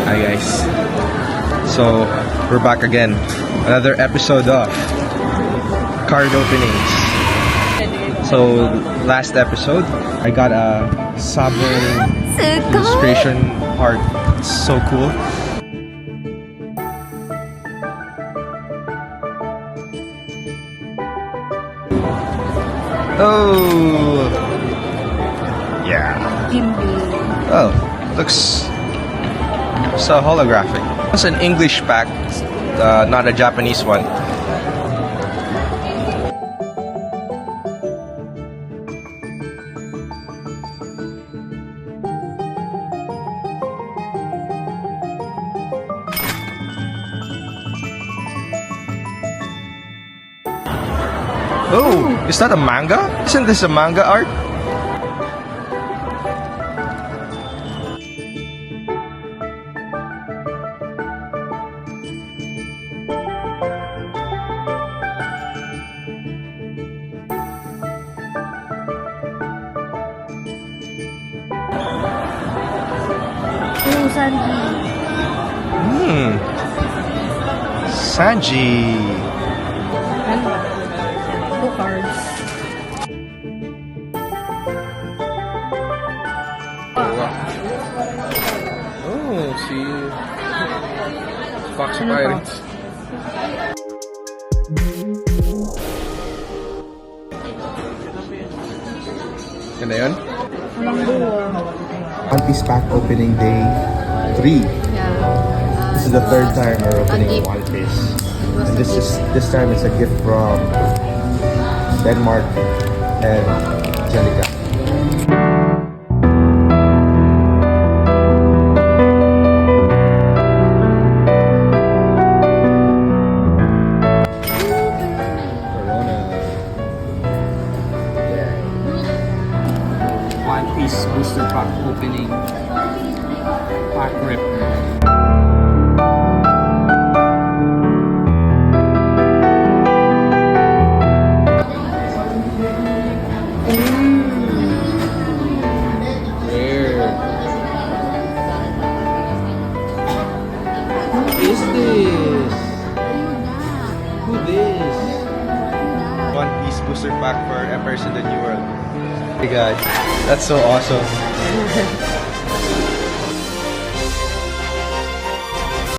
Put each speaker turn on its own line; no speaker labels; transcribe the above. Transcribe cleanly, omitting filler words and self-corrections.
Hi guys. So we're back again. Another episode of card openings. So last episode, I got a Subway illustration art. It's so cool. Oh, yeah. Oh, looks so holographic. It's an English pack, not a Japanese one. Oh, is that a manga? Isn't this a manga art? Sanji.
Two cards.
Oh, see, Fox Pirates. Ganda yun?
Walang buwa.
One Piece pack opening day 3. This is the third time we're opening One Piece. And this time it's a gift from Denmark and Angelica.
One Piece booster pack opening pack rip. Weird. Who is this? Who this?
One Piece booster pack for Emperors in the New World. Hey guys, that's so awesome.